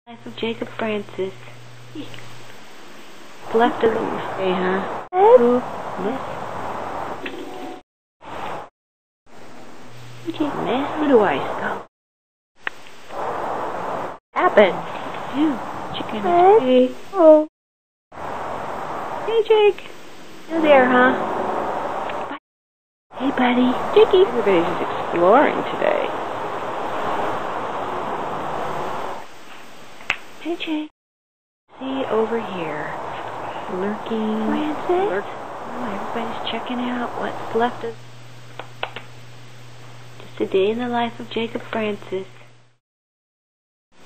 Life of Jacob Francis. Left of the day, huh? Who? Man, who do I go? Happened. You, chicken. Hey. Oh. Hey, Jake. You there, huh? Bye. Hey, buddy. Jakey. Everybody's just exploring today. Hey, Jake. See over here. Lurking. Francis? Oh, everybody's checking out what's left of. Just a day in the life of Jacob Francis.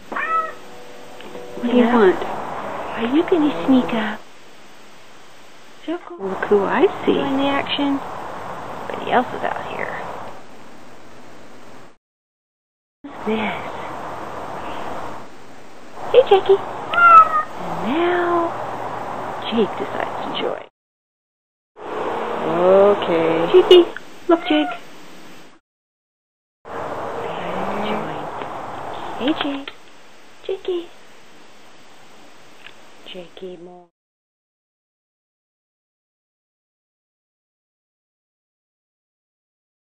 What do you want? Are you going to sneak up? Look who I see. Doing the action. Everybody else is out here. What's this? Hey, Jakey. And now, Jake decides to join. Okay. Jakey, look, Jake. Join. Hey, Jake. Jakey. Jakey more.